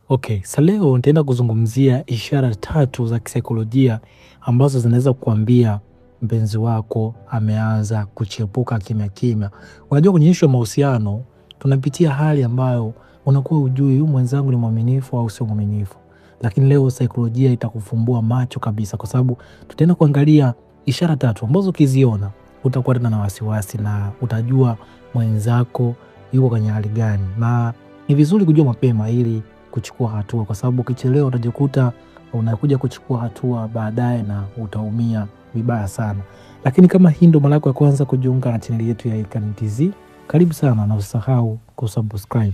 Okay, sasa leo nitaenda kuzungumzia ishara 3 za kisaikolojia ambazo zinaweza kukuambia mpenzi wako ameanza kuchepuka kimya kimya. Unajua kwenye issue ya mahusiano tunapitia hali ambayo unakuwa hujui huyu mwenzangu ni mwaminifu au sio mwaminifu. Lakini leo saikolojia itakufumbua macho kabisa, kwa sababu tutaenda kuangalia ishara 3 ambazo ukiziona utakuwa tena na wasiwasi na utajua mwenzako yuko kwenye hali gani. Na ni vizuri kujua mapema ili kuchukua hatua, kwa sababu ukichelewa utajikuta unakuja kuchukua hatua baadaye na utaumia vibaya sana. Lakini kama hii ndo mara yako ya kwanza kujiunga na chaneli yetu ya Ilkhan TZ, karibu sana na usisahau kusubscribe.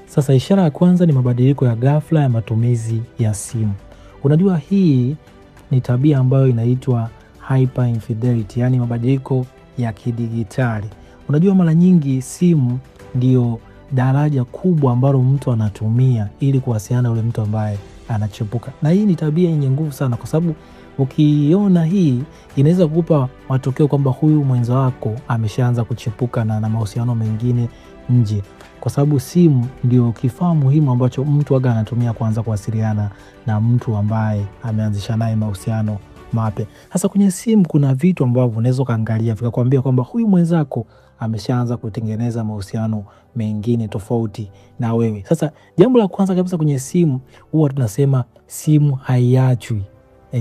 Sasa ishara ya kwanza ni mabadiliko ya ghafla ya matumizi ya simu. Unajua hii ni tabia ambayo inaitwa hyper infidelity, yani mabadiliko ya kidigitali. Unajua mara nyingi simu ndio daraja kubwa ambalo mtu anatumia ili kuwasiliana ule mtu ambaye anachepuka. Na hii ni tabia yenye nguvu sana, kwa sababu ukiona hii inaweza kukupa matokeo kwamba huyu mwenza wako ameshaanza kuchepuka na mahusiano mengine nje, kwa sababu simu ndio kifaa muhimu ambacho mtu aga anatumia kuanza kuwasiliana na mtu ambaye ameanzisha naye mahusiano mapya. Sasa kwenye simu kuna vitu ambavyo unaweza kaangalia vikakwambia kwamba huyu mwenzako ameshaanza kutengeneza mahusiano mengine tofauti na wewe. Sasa jambo la kwanza kabisa kwenye simu, huwa tunasema simu haiachwi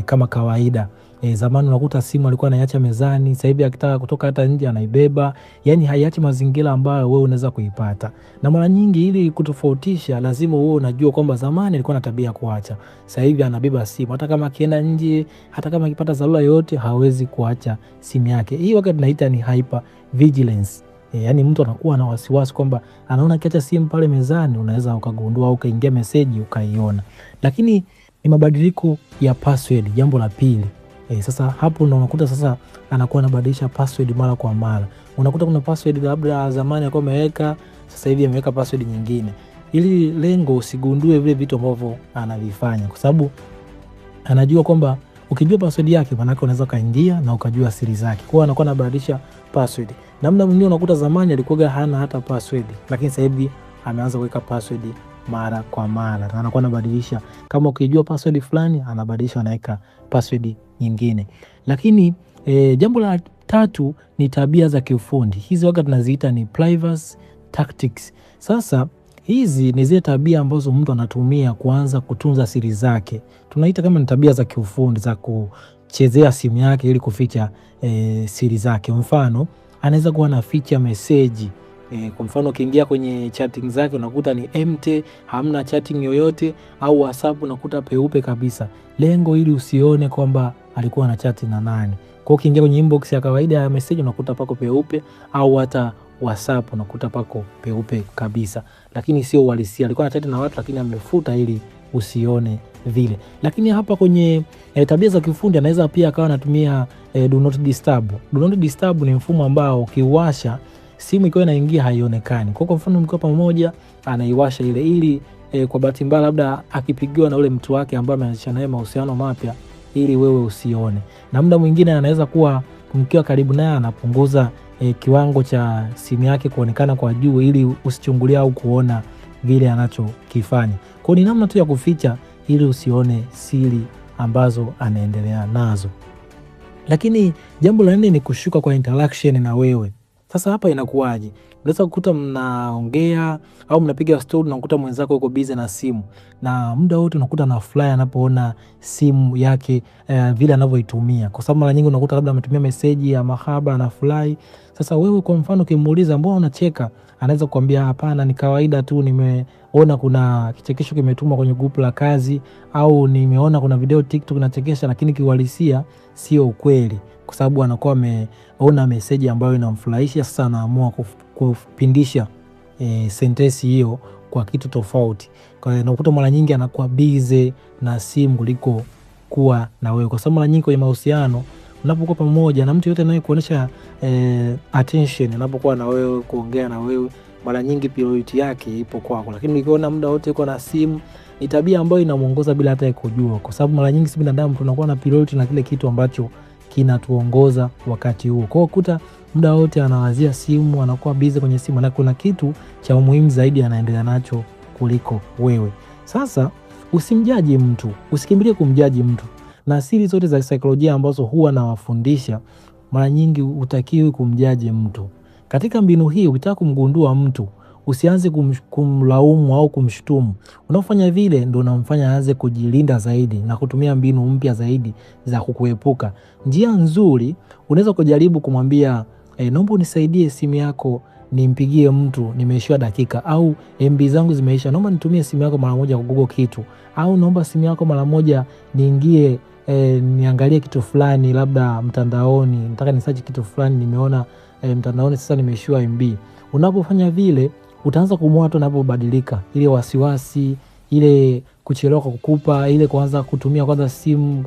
kama kawaida. Zamani unakuta simu alikuwa anaiacha mezani, sasa hivi akitaka kutoka hata nje anaibeba. Yani haiachi mazingira ambayo wewe unaweza kuipata. Na mara nyingi ili kutofautisha lazima wewe unajua kwamba zamani alikuwa na tabia kuacha, sasa hivi anabeba simu. Hata kama akienda nje, hata kama akipata dharura yote, hawezi kuacha simu yake. Hii wakati tunaita ni hyper vigilance. Yani mtu anakuwa na wasiwasi kwamba anaona kiacha simu pale mezani, unaweza ukagundua au ukaingia meseji ukaiona. Lakini ni mabadiliko ya password, jambo la pili. Sasa hapo ndo unakuta sasa anakuwa anabadilisha password mara kwa mara. Unakuta kuna password labda zamani alikuwa ameweka, sasa hivi ameweka password nyingine, ili lengo usigundue vile vitu ambavyo anavifanya, kwa sababu anajua kwamba ukijua password yake maana yake unaweza kaingia na ukajua siri zake. Kwa hiyo anakuwa anabadilisha password. Na muda mwingine unakuta zamani alikuwa hana hata password, lakini sasa hivi ameanza kuweka password mara kwa mara. Na anakuwa anabadilisha, kama ukijua password fulani anabadilisha, anaweka password nyingine. Lakini jambo la 3 ni tabia za kiufundi. Hizi wakati tunaziita ni privacy tactics. Sasa hizi ni zile tabia ambazo mtu anatumia kuanza kutunza siri zake. Tunaita kama ni tabia za kiufundi za kuchezea simu yake ili kuficha siri zake. Mfano, anaweza kuwa anaficha message. Kwa mfano ukiingia kwenye chatting zake unakuta ni empty, hamna chatting yoyote, au WhatsApp unakuta peupe kabisa. Lengo ili usione kwamba alikuwa na chat na nani. Kwa hiyo ukiingia kwenye inbox ya kawaida ya message unakuta pako peupe, au hata WhatsApp unakuta pako peupe kabisa. Lakini sio uhalisia. Alikuwa na chat na watu lakini amefuta ili usione vile. Lakini hapa kwenye tabia za kifundi anaweza pia akawa anatumia do not disturb. Do not disturb ni mfumo ambao ukiwasha simu ikiwa inaingia haionekani. Kwa mfano mkiwa pamoja anaiwasha ile ili kwa bahati mbaya labda akipigiwa na ule mtu wake ambaye ameanzisha naye mahusiano mapya, ili wewe usione. Na muda mwingine anaweza kuwa mkiwa karibu naye anapunguza kiwango cha simu yake kuonekana kwa juu ili usichungulia au kuona vile anachokifanya. Kwa ni namna tu ya kuficha ili usione siri ambazo anaendelea nazo. Lakini jambo la 4 ni kushuka kwa interaction na wewe. Sasa hapa inakuwaje? Unaweza kukuta mnaongea au mnapiga story na kukuta mwenzako yuko busy na simu, na muda wote unakuta na fly anapoona simu yake vile anavyoitumia. Kwa sababu mara nyingi unakuta labda ametumia message ya mahaba na fly. Sasa wewe kwa mfano ukimuuliza mbona unacheka, anaweza kukuambia hapana, ni kawaida tu, nimeona kuna kichekesho kimetumwa kwenye group la kazi, au nimeona kuna video TikTok inachekesha, lakini kiuhalisia sio ukweli, kwa sababu anakuwa ameona message ambayo inamfurahisha. Sasa anaamua kupindisha sentensi hiyo kwa kitu tofauti. Kwa hiyo unakuta mara nyingi anakuwa busy na simu kuliko kuwa na wewe, kwa sababu mara nyingi kwenye mahusiano unapokuwa pamoja na mtu yote anayekuonyesha attention, unapokuwa na wewe, kuongea na wewe, mara nyingi priority yake ipo kwako. Lakini ukiona muda wote yuko na simu, ni tabia ambayo inamuongoza bila hata kujua, kwa sababu mara nyingi si binadamu tunakuwa na priority na kile kitu ambacho kinatuongoza wakati huo. Kwa hiyo kuta muda wote anawazia simu, anakuwa busy kwenye simu, na kuna kitu cha muhimu zaidi anaendelea nacho kuliko wewe. Sasa usimjaji mtu, usikimbilie kumjaji mtu. Na siri zote za saikolojia ambazo huwa nawafundisha, mara nyingi hutakiwi kumjaji mtu. Katika mbinu hii, ukitaka kumgundua mtu, usianze kumlaumu au kumshutumu. Unafanya vile ndio unamfanya aanze kujilinda zaidi na kutumia mbinu mpya zaidi za kukuepuka. Njia nzuri, unaweza kujaribu kumwambia naomba unisaidie simu yako nimpigie mtu, nimeishiwa dakika, au MB zangu zimeisha, naomba nitumie simu yako mara moja kugoogle kitu, au naomba simu yako mara moja niingie niangalie kitu fulani labda mtandaoni, nataka nisearch kitu fulani nimeona mtandaoni, sasa nimeishiwa MB. Unapofanya vile utaanza kumwona watu wanapobadilika, ile wasiwasi, ile kuchelewa kwa kukupa, ile kuanza kutumia kwanza simu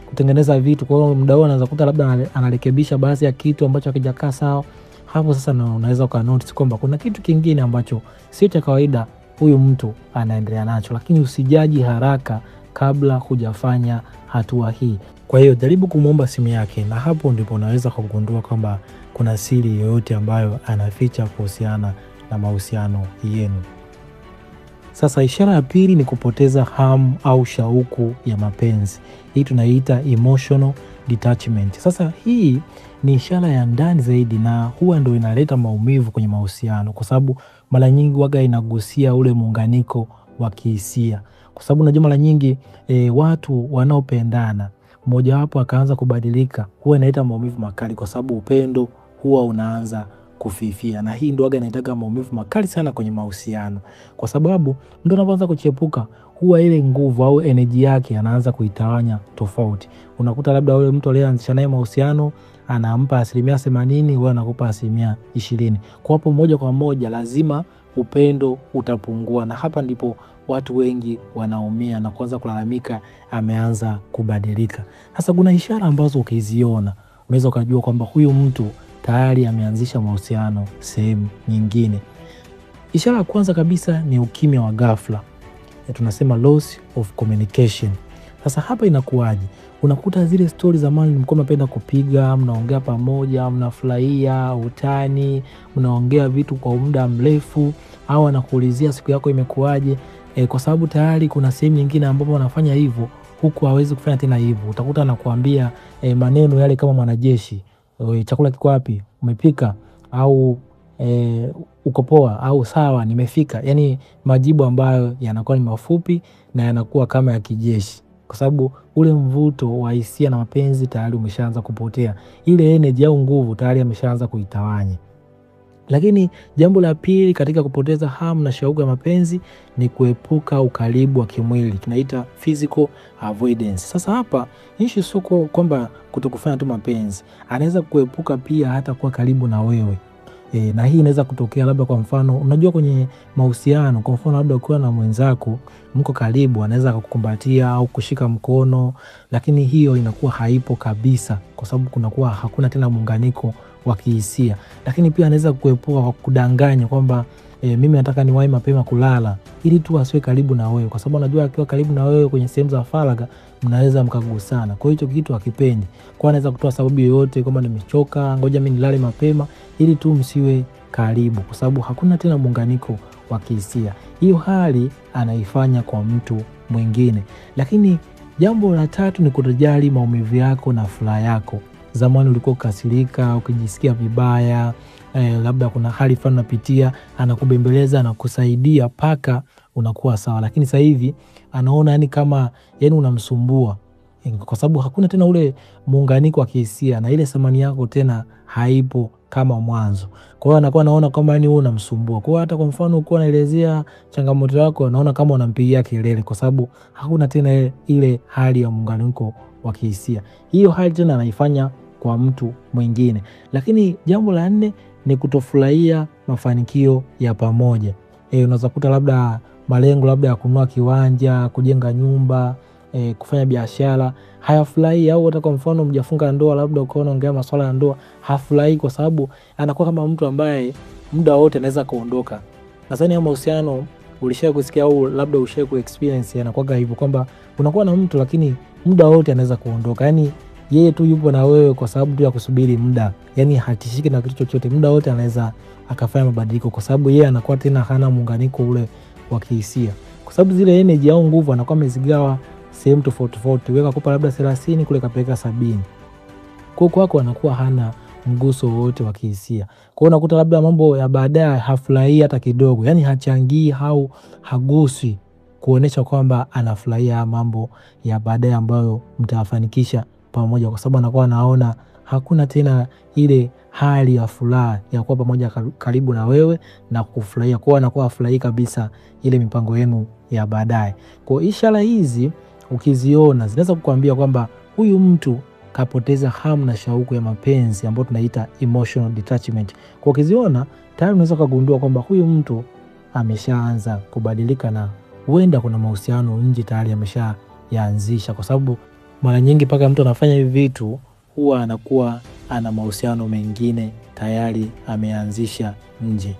kutengeneza vitu. Kwa hiyo muda huo anaanza kukuta labda anarekebisha baadhi ya kitu ambacho hakijakaa sawa. Hapo sasa unaweza ukanotice kwamba kuna kitu kingine ambacho sio cha kawaida huyu mtu anaendelea nacho, lakini usijaji haraka kabla hujafanya hatua hii. Kwa hiyo jaribu kumwomba simu yake, na hapo ndipo unaweza kugundua kwamba kuna siri yoyote ambayo anaficha kuhusiana na mahusiano yenu. Sasa ishara ya pili ni kupoteza hamu au shauku ya mapenzi. Hii tunaiita emotional detachment. Sasa hii ni ishara ya ndani zaidi na huwa ndio inaleta maumivu kwenye mahusiano, kwa sababu mara nyingi waga inagusia ule muunganiko wa kihisia. Kwa sababu unajua mara nyingi watu wanaopendana mmoja wapo akaanza kubadilika, huwa inaleta maumivu makali, kwa sababu upendo huwa unaanza kufifia, na hii ndio waga inaitaka maumivu makali sana kwenye mahusiano, kwa sababu ndio anapoanza kuchepuka, huwa ile nguvu au energy yake anaanza kuitawanya tofauti. Unakuta labda yule mtu aliyeanzisha naye mahusiano anampa 80%, wewe anakupa 20%. Kwa hapo moja kwa moja lazima upendo utapungua, na hapa ndipo watu wengi wanaumia na kuanza kulalamika ameanza kubadilika. Sasa kuna ishara ambazo ukiziona unaweza ukajua kwamba huyu mtu tayari ameanzisha mahusiano sehemu nyingine. Ishara ya kwanza kabisa ni ukimya wa ghafla. Tunasema loss of communication. Sasa hapa inakuwaje? Unakuta zile stori zamani mlikuwa mnapenda kupiga, mnaongea pamoja, mnafurahia utani, mnaongea vitu kwa muda mrefu, au anakuulizia siku yako imekuwaje. Kwa sababu tayari kuna sehemu nyingine ambapo wanafanya hivyo, huku hawezi kufanya tena hivyo. Utakuta anakuambia maneno yale kama mwanajeshi, chakula kiko wapi, umepika, au uko poa, au sawa nimefika. Yani majibu ambayo yanakuwa ni mafupi na yanakuwa kama ya kijeshi, kwa sababu ule mvuto wa hisia na mapenzi tayari umeshaanza kupotea. Ile energy au nguvu tayari ameshaanza kuitawanya. Lakini jambo la pili katika kupoteza hamu na shauku ya mapenzi ni kuepuka ukaribu wa kimwili. Tunaita physical avoidance. Sasa hapa issue sio kwamba kutokufanya tu mapenzi, anaweza kuepuka pia hata kuwa karibu na wewe. Na hii inaweza kutokea labda, kwa mfano, unajua kwenye mahusiano, kwa mfano labda ukiwa na mwenzako mko karibu, anaweza kukumbatia au kushika mkono, lakini hiyo inakuwa haipo kabisa, kwa sababu kunakuwa hakuna tena muunganiko wa kihisia. Lakini pia anaweza kuepuka kwa kudanganya kwamba mimi nataka niwahi mapema kulala, ili tu asiwe karibu na wewe, kwa sababu anajua akiwa karibu na wewe kwenye sehemu za faragha mnaweza mkagusana. Kwa hiyo kitu hakipendi. Kwa anaweza kutoa sababu yoyote kwamba nimechoka, ngoja mimi nilale mapema, ili tu msiwe karibu, kwa sababu hakuna tena muunganiko wa kihisia. Hiyo hali anaifanya kwa mtu mwingine. Lakini jambo la tatu ni kutojali maumivu yako na furaha yako. Zamani ulikuwa ukasirika, ukijisikia vibaya, labda kuna hali fulani unapitia, anakubembeleza, anakusaidia paka unakuwa sawa. Lakini sasa hivi anaona yani kama unamsumbua, kwa sababu hakuna tena ule muunganiko wa kihisia, na ile thamani yako tena haipo kama mwanzo. Kwa hiyo anakuwa anaona kama wewe unamsumbua. Kwa hiyo hata kwa mfano uko unaelezea changamoto yako, anaona kama unampigia kelele, kwa sababu hakuna tena ile hali ya muunganiko wa kihisia. Hiyo hali tena anaifanya kwa mtu mwingine. Lakini jambo la 4 ni kutofurahia mafanikio ya pamoja. Unaweza kuta labda malengo labda ya kununua kiwanja, kujenga nyumba, kufanya biashara, hayafurahi. Au hata kwa mfano mjafunga ndoa, labda ukaona ongea masuala ya ndoa, hafurahi, kwa sababu anakuwa kama mtu ambaye muda wote anaweza kuondoka. Nadhani ya mahusiano ulishawahi kusikia au labda ushawahi kuexperience, anakuwa hivyo kwamba unakuwa na mtu lakini muda wote anaweza kuondoka. Yani yeye tu yupo na wewe kwa sababu tu ya kusubiri muda, yani hatishiki na kitu chochote, muda wote anaweza akafanya mabadiliko, kwa sababu yeye anakuwa tena hana muunganiko ule wa kihisia, kwa sababu zile energy au nguvu anakuwa amezigawa sehemu tofauti tofauti. Wewe kakupa labda 30, kule kapeleka 70. Kwa kwako anakuwa hana mguso wote wa kihisia. Kwa hiyo unakuta labda mambo ya baadaye hafurahii hata kidogo, yani hachangii au hagusi kuonesha kwamba anafurahia mambo ya baadaye ambayo mtafanikisha pamoja, kwa sababu anakuwa anaona hakuna tena ile hali ya furaha ya kuwa pamoja karibu na wewe na kufurahia. Kwa anakuwa afurahi kabisa ile mipango yenu ya baadaye. Kwa ishara hizi ukiziona zinaweza kukuambia kwamba huyu mtu kapoteza hamu na shauku ya mapenzi ambayo tunaita emotional detachment. Kwa ukiziona tayari unaweza kugundua kwamba huyu mtu ameshaanza kubadilika na huenda kuna mahusiano nje tayari ameshayaanzisha, kwa sababu mara nyingi paka mtu anafanya hivi vitu huwa anakuwa ana mahusiano mengine tayari ameanzisha nje.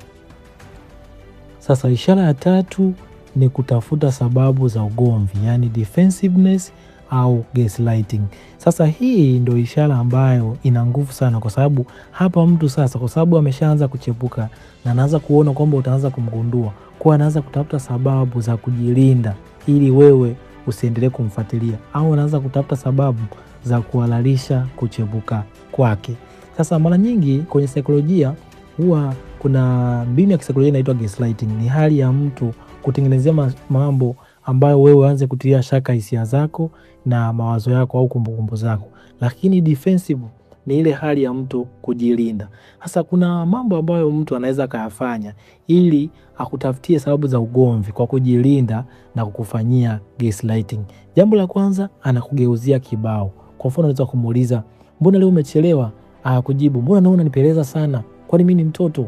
Sasa ishara ya tatu ni kutafuta sababu za ugomvi, yani defensiveness au gaslighting. Sasa hii ndio ishara ambayo ina nguvu sana, kwa sababu hapa mtu sasa, kwa sababu ameshaanza kuchepuka na anaanza kuona kwamba utaanza kumgundua, kwa anaanza kutafuta sababu za kujilinda ili wewe usiendelee kumfuatilia, au anaanza kutafuta sababu za kuhalalisha kuchepuka kwake. Sasa mara nyingi kwenye saikolojia huwa kuna mbinu ya kisaikolojia inaitwa gaslighting. Ni hali ya mtu kutengenezea mambo ambayo wewe uanze kutilia shaka hisia zako na mawazo yako au kumbukumbu zako. Lakini defensive ni ile hali ya mtu kujilinda. Sasa kuna mambo ambayo mtu anaweza kuyafanya ili akutafutie sababu za ugomvi kwa kujilinda na kukufanyia gaslighting. Jambo la kwanza, anakugeuzia kibao. Kwa mfano unaweza kumuuliza, mbona leo umechelewa? Kujibu, mbona naona nipeleza sana? Kwani mimi ni mtoto?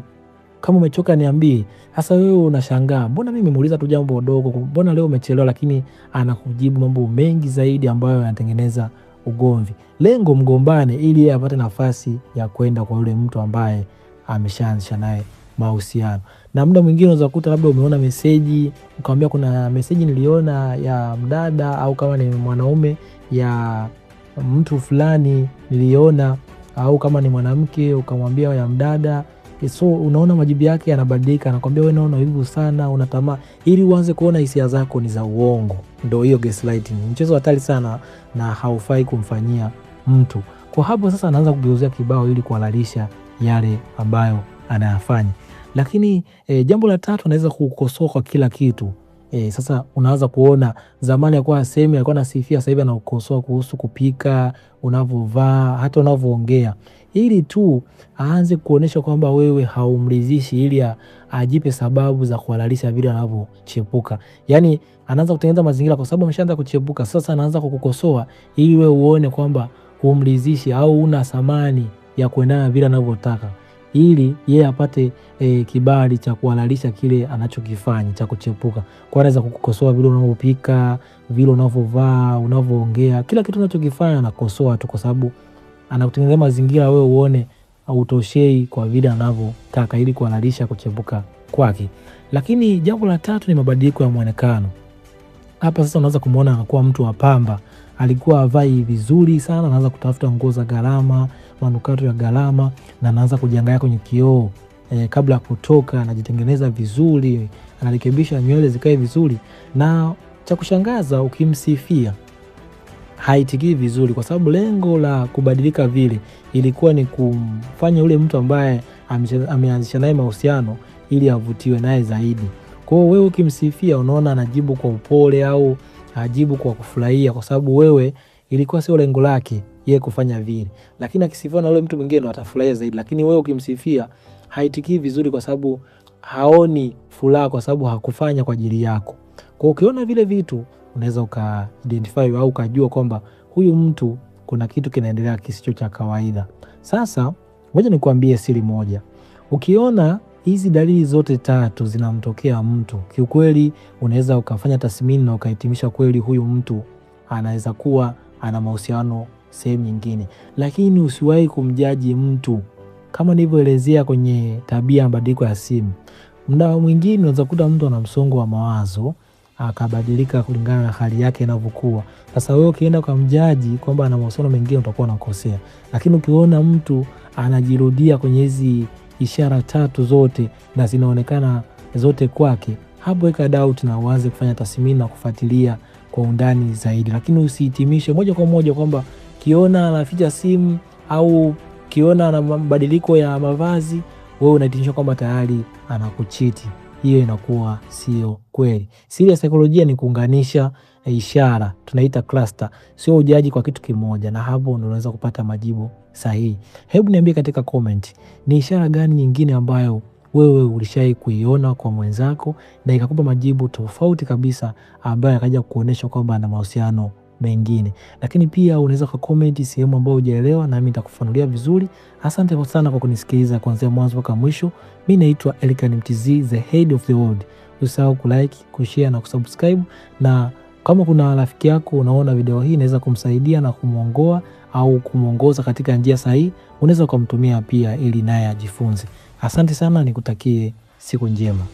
Kama umechoka niambie. Sasa wewe unashangaa, mbona mimi nimemuuliza tu jambo dogo, mbona leo umechelewa? Lakini anakujibu mambo mengi zaidi ambayo yanatengeneza ugomvi. Lengo mgombane ili yeye apate nafasi ya kwenda kwa yule mtu ambaye ameshaanzisha naye mahusiano. Na muda mwingine unaweza kukuta labda umeona meseji, ukamwambia kuna meseji niliona ya mdada, au kama ni mwanaume ya mtu fulani niliona, au kama ni mwanamke ukamwambia ya mdada. So unaona majibu yake yanabadilika, anakuambia wewe naona hivi sana, unatamaa, ili uanze kuona hisia zako ni za uongo. Ndio hiyo gaslighting. Mchezo hatari sana na haufai kumfanyia mtu. Kwa hapo sasa anaanza kugeuzia kibao ili kuhalalisha yale ambayo anayafanya. Lakini jambo la tatu, anaweza kukosoa kwa kila kitu. Sasa unaanza kuona zamani alikuwa asemi, alikuwa anasifia, sasa hivi anakukosoa kuhusu kupika, unavovaa, hata unavoongea, ili tu aanze kuonesha kwamba wewe haumridhishi, ili ajipe sababu za kuhalalisha vile anavyochepuka. Yani anaanza kutengeneza mazingira, kwa sababu ameshaanza kuchepuka. Sasa anaanza kukukosoa ili wewe uone kwamba humridhishi au una thamani ya kuendana na vile anavyotaka, ili yeye apate kibali cha kuhalalisha kile anachokifanya cha kuchepuka. Kwa anaweza kukukosoa vile unavyopika, vile unavyovaa, unavyoongea, kila kitu unachokifanya anakosoa tu, kwa sababu anakutengenezea mazingira wewe uone hautoshei kwa vile anavyotaka, ili kuhalalisha kuchepuka kwake. Lakini jambo la tatu ni mabadiliko ya muonekano. Hapa sasa unaweza kumuona anakuwa mtu wa pamba, alikuwa havai vizuri sana, anaanza kutafuta nguo za gharama, manukato ya gharama, na anaanza kujiangalia kwenye kioo kabla ya kutoka, anajitengeneza vizuri, anarekebisha nywele zikae vizuri. Na cha kushangaza, ukimsifia haitikii vizuri, kwa sababu lengo la kubadilika vile ilikuwa ni kumfanya yule mtu ambaye ameanzisha naye mahusiano ili avutiwe naye zaidi. Kwa hiyo wewe ukimsifia, unaona anajibu kwa upole au ajibu kwa kufurahia, kwa sababu wewe ilikuwa sio lengo lake yeye kufanya vile. Lakini akisifiwa na yule mtu mwingine atafurahia zaidi. Lakini wewe ukimsifia haitikii vizuri, kwa sababu haoni furaha, kwa sababu hakufanya kwa ajili yako. Kwa ukiona vile vitu, unaweza uka-identify au ukajua kwamba huyu mtu kuna kitu kinaendelea kisicho cha kawaida. Sasa ngoja nikwambie siri moja. Ukiona hizi dalili zote tatu zinamtokea mtu, kiukweli unaweza ukafanya tathmini na ukahitimisha kweli huyu mtu anaweza kuwa ana mahusiano sehemu nyingine. Lakini usiwahi kumjaji mtu. Kama nilivyoelezea kwenye tabia ya mabadiliko ya simu, muda mwingine unaweza kukuta mtu ana msongo wa mawazo, akabadilika kulingana na hali yake inavyokuwa. Sasa wewe ukienda kwa mjaji kwamba ana mahusiano mengine, utakuwa unakosea. Lakini ukiona mtu anajirudia kwenye hizi ishara tatu zote na zinaonekana zote kwake, hapo weka doubt na uanze kufanya tathmini na kufuatilia kwa undani zaidi. Lakini usihitimishe moja kwa moja kwamba kiona anaficha simu au kiona ana mabadiliko ya mavazi, wewe unahitimisha kwamba tayari anakuchiti. Hiyo inakuwa sio kweli. Siri ya saikolojia ni kuunganisha ishara, tunaita cluster, sio ujaji kwa kitu kimoja, na hapo unaweza kupata majibu sahihi. Hebu niambie katika comment, ni ishara gani nyingine ambayo wewe ulishai kuiona kwa mwenzako na ikakupa majibu tofauti kabisa, ambayo yakaja kuonesha kwamba ana mahusiano mengine. Lakini pia unaweza kucomment sehemu ambayo hujaelewa na mimi nitakufanulia vizuri. Asante sana kwa kunisikiliza kuanzia mwanzo mpaka mwisho. Mimi naitwa Elikhan Mtz, the head of the world. Usisahau kulike, kushare na kusubscribe, na kama kuna rafiki yako unaona video hii inaweza kumsaidia na kumuongoa au kumuongoza katika njia sahihi, unaweza kumtumia pia ili naye ajifunze. Asante sana, nikutakie siku njema.